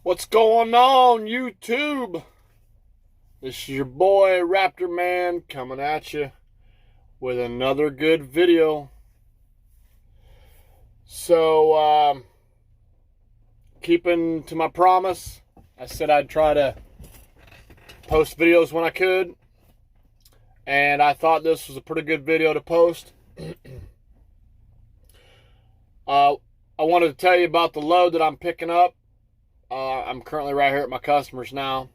What's going on, YouTube? This is your boy Raptor Man coming at you with another good video. So, keeping to my promise, I said I'd try to post videos when I could, and I thought this was a pretty good video to post. I wanted to tell you about the load that I'm picking up. I'm currently right here at my customers now.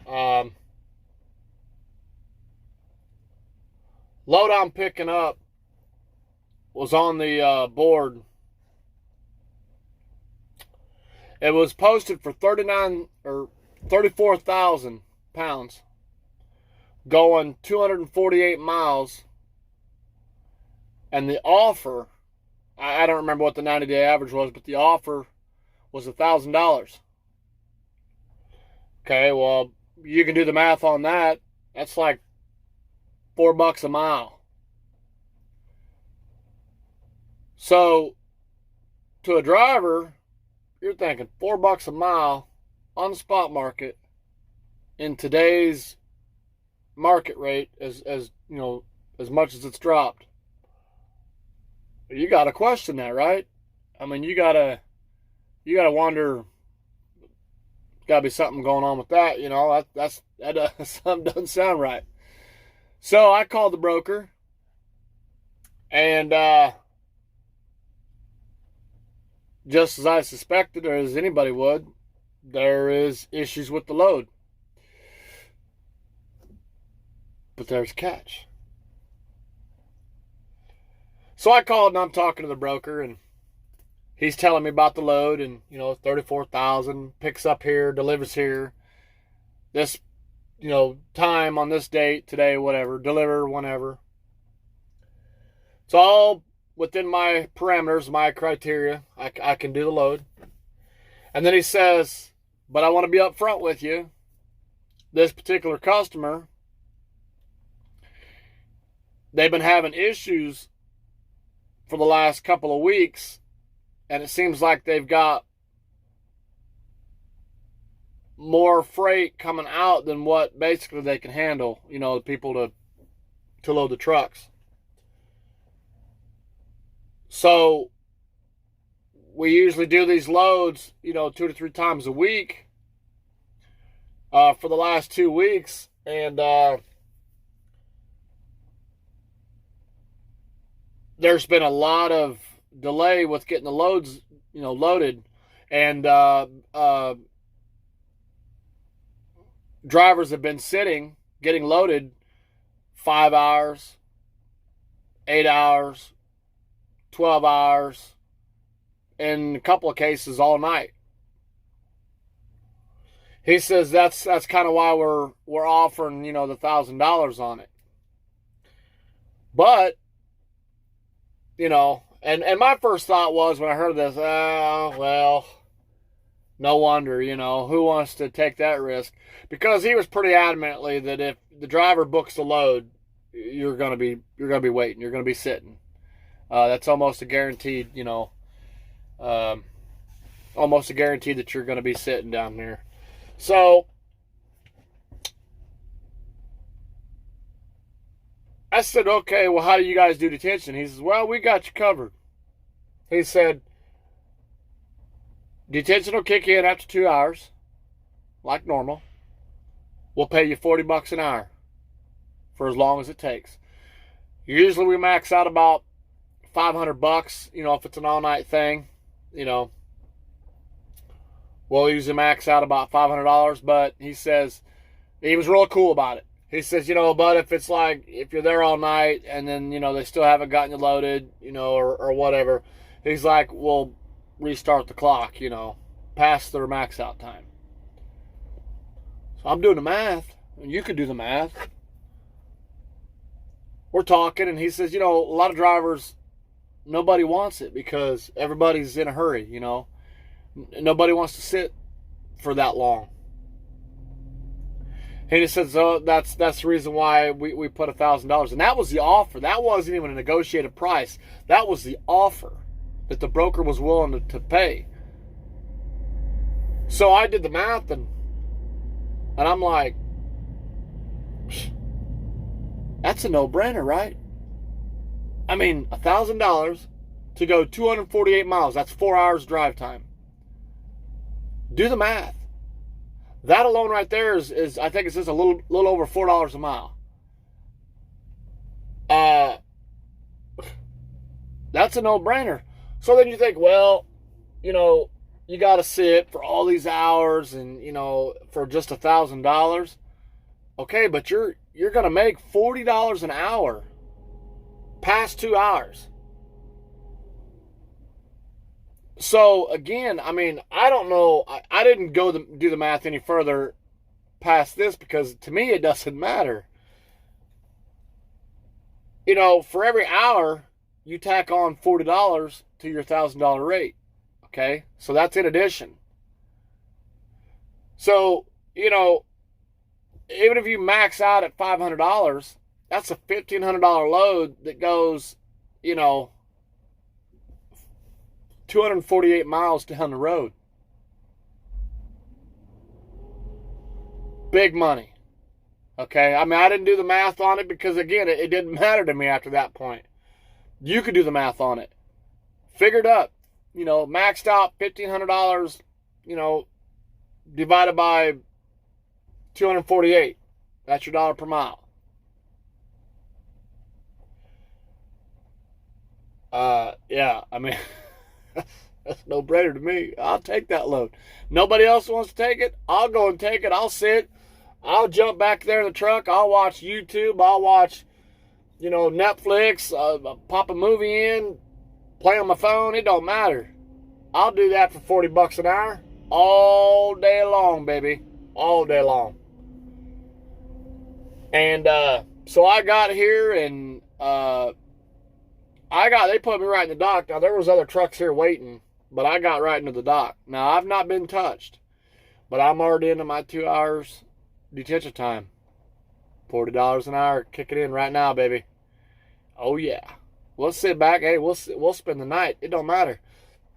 Load I'm picking up was on the board. It was posted for 34,000 pounds, going 248 miles, and the offer, I don't remember what the 90-day average was, but the offer was $1,000. Okay, well, you can do the math on that. That's like $4 a mile. So, to a driver, you're thinking $4 a mile on the spot market in today's market rate, as you know, as much as it's dropped. You got to question that, right? I mean, you gotta wonder. Got to be something going on with that, you know. That something doesn't sound right. So I called the broker, and just as I suspected, or as anybody would, there is issues with the load. But there's a catch. So I called and I'm talking to the broker, and he's telling me about the load, and, you know, 34,000, picks up here, delivers here. This, you know, time on this date, today, whatever, deliver whenever. It's all within my parameters, my criteria. I can do the load. And then he says, but I want to be upfront with you. This particular customer, they've been having issues for the last couple of weeks, and it seems like they've got more freight coming out than what basically they can handle, you know, people to load the trucks. So we usually do these loads, you know, 2 to 3 times a week for the last 2 weeks, and there's been a lot of delay with getting the loads, you know, loaded, and drivers have been sitting, getting loaded 5 hours, 8 hours, 12 hours, in a couple of cases all night. He says that's kind of why we're offering, you know, the $1,000 on it. But, you know, and my first thought was, when I heard this, well, no wonder, you know, who wants to take that risk? Because he was pretty adamantly that if the driver books the load, you're gonna be waiting, you're gonna be sitting. That's almost a guaranteed, you know, almost a guarantee that you're gonna be sitting down there. So I said, okay, well, how do you guys do detention? He says, well, we got you covered. He said, detention will kick in after 2 hours, like normal. We'll pay you $40 an hour for as long as it takes. Usually we max out about $500, you know, if it's an all-night thing, you know. We'll usually max out about $500, but he says, he was real cool about it. He says, you know, but if it's like, if you're there all night and then, you know, they still haven't gotten you loaded, you know, or whatever, he's like, we'll restart the clock, you know, past their max out time. So I'm doing the math, and you could do the math. We're talking, and he says, you know, a lot of drivers, nobody wants it because everybody's in a hurry, you know. Nobody wants to sit for that long. And he says, oh, that's the reason why we put $1,000. And that was the offer. That wasn't even a negotiated price. That was the offer that the broker was willing to pay. So I did the math, and I'm like, that's a no-brainer, right? I mean, $1,000 to go 248 miles. That's 4 hours drive time. Do the math. That alone right there is I think it's just a little over $4 a mile. That's a no-brainer. So then you think, well, you know, you got to sit for all these hours, and you know, for just $1,000. Okay, but you're gonna make $40 an hour past 2 hours. So again, I mean, I don't know. I didn't do the math any further past this, because to me it doesn't matter. You know, for every hour you tack on $40 to your $1,000 rate. Okay, so that's in addition. So, you know, even if you max out at $500, that's a $1,500 load that goes, you know, 248 miles down the road. Big money. Okay, I mean, I didn't do the math on it because, again, it didn't matter to me after that point. You could do the math on it. Figured up, you know, maxed out $1,500, you know, divided by 248. That's your dollar per mile. Yeah, I mean, that's no brainer to me. I'll take that load. Nobody else wants to take it. I'll go and take it. I'll sit. I'll jump back there in the truck. I'll watch YouTube. I'll watch, you know, Netflix. Pop a movie in. Play on my phone. It don't matter. I'll do that for $40 an hour all day long, baby. All day long. And so I got here, and they put me right in the dock. Now, there was other trucks here waiting, but I got right into the dock. Now, I've not been touched, but I'm already into my 2 hours detention time. $40 an hour, kick it in right now, baby. Oh yeah, we'll sit back. Hey, we'll spend the night. It don't matter.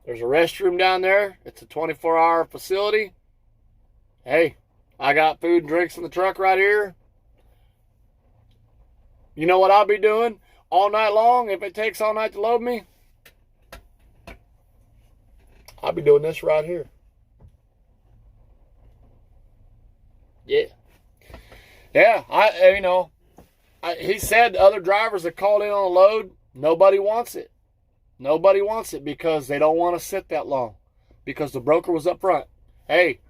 There's a restroom down there. It's a 24-hour facility. Hey, I got food and drinks in the truck right here. You know what I'll be doing all night long if it takes all night to load me? I'll be doing this right here. Yeah. Yeah, he said other drivers that called in on a load, nobody wants it. Nobody wants it because they don't want to sit that long, because the broker was up front. Hey,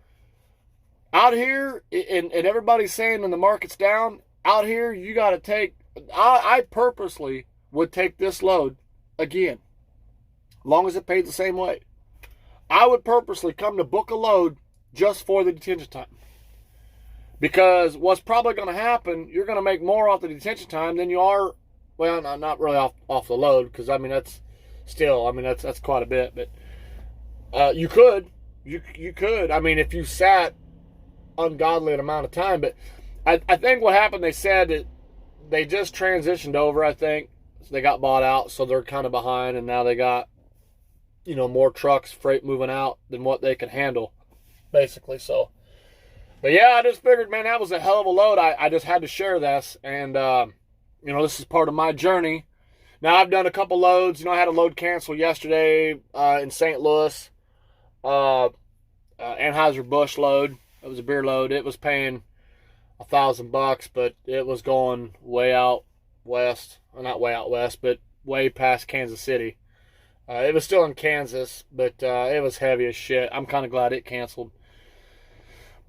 out here, and everybody's saying when the market's down, out here you got to take, I purposely would take this load again, as long as it paid the same way. I would purposely come to book a load just for the detention time. Because what's probably going to happen, you're going to make more off the detention time than you are, well, not really off the load, because, I mean, that's still, I mean, that's quite a bit. But you could. I mean, if you sat ungodly amount of time. But I think what happened, they said that they just transitioned over, I think. So they got bought out, so they're kind of behind, and now they got, more trucks, freight moving out than what they can handle, basically, so. But yeah, I just figured, man, that was a hell of a load. I just had to share this. And, this is part of my journey. Now, I've done a couple loads. I had a load cancel yesterday in St. Louis. Anheuser-Busch load. It was a beer load. It was paying $1,000, but it was going way out west. Well, not way out west, but way past Kansas City. It was still in Kansas, but it was heavy as shit. I'm kind of glad it canceled.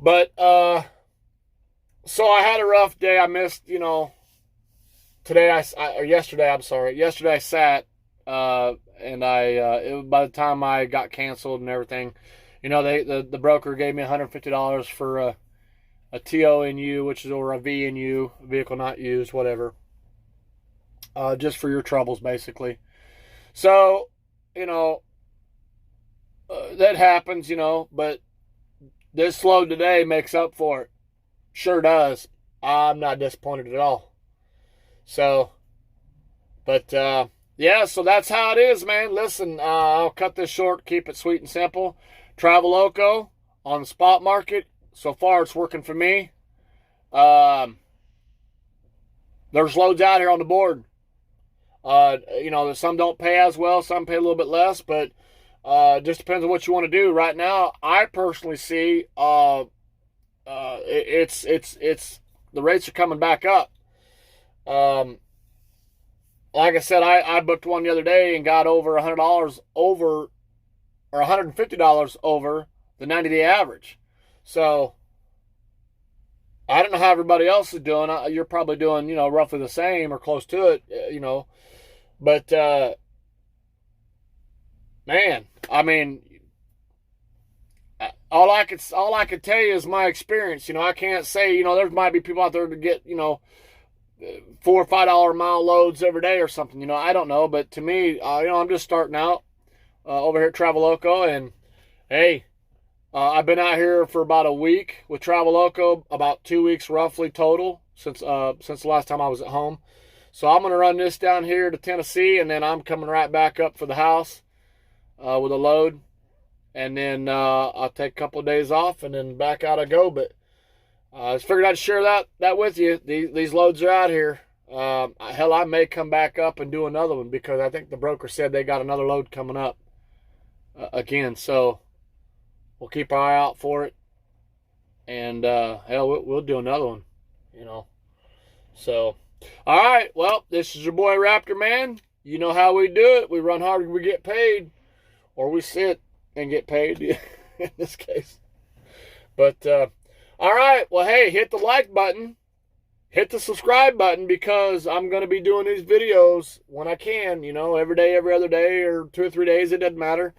But, so I had a rough day. I missed, yesterday I sat, and by the time I got canceled and everything, the broker gave me $150 for a TONU, which is, or a VNU, vehicle not used, whatever, just for your troubles, basically. So, that happens, but this load today makes up for it. Sure does. I'm not disappointed at all. So, but, yeah, so that's how it is, man. Listen, I'll cut this short, keep it sweet and simple. Travel Loco on the spot market. So far, it's working for me. There's loads out here on the board. Some don't pay as well, some pay a little bit less, but just depends on what you want to do. Right now, I personally see it's the rates are coming back up. Like I said, I booked one the other day and got over $100 over, or $150 over the 90-day average. So I don't know how everybody else is doing. You're probably doing, roughly the same or close to it, But, man, I mean, all I could tell you is my experience. I can't say, there might be people out there to get, $4 or $5 a mile loads every day or something. I don't know. But to me, I'm just starting out over here at Traveloco, and hey, I've been out here for about a week with Traveloco, about 2 weeks roughly total since the last time I was at home. So I'm going to run this down here to Tennessee, and then I'm coming right back up for the house with a load. And then I'll take a couple of days off, and then back out I go. But I just figured I'd share that with you. These loads are out here. Hell, I may come back up and do another one because I think the broker said they got another load coming up again. So we'll keep our eye out for it. And hell, we'll do another one, So, all right. Well, this is your boy Raptor Man. You know how we do it. We run hard and we get paid. Or we sit and get paid in this case. But, all right. Well, hey, hit the like button. Hit the subscribe button because I'm going to be doing these videos when I can, every day, every other day, or 2 or 3 days. It doesn't matter.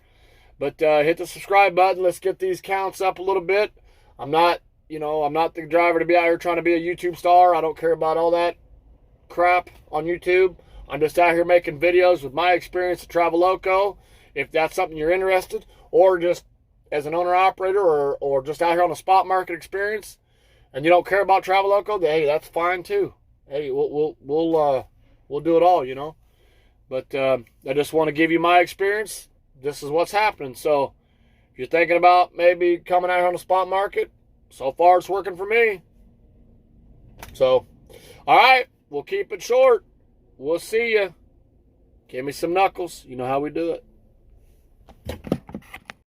But hit the subscribe button. Let's get these counts up a little bit. I'm not the driver to be out here trying to be a YouTube star. I don't care about all that crap on YouTube. I'm just out here making videos with my experience at Traveloco. If that's something you're interested, or just as an owner-operator, or just out here on a spot market experience, and you don't care about Traveloco, hey, that's fine too. Hey, we'll do it all, But I just want to give you my experience. This is what's happening. So if you're thinking about maybe coming out here on the spot market, so far it's working for me. So, all right, we'll keep it short. We'll see you. Give me some knuckles. You know how we do it.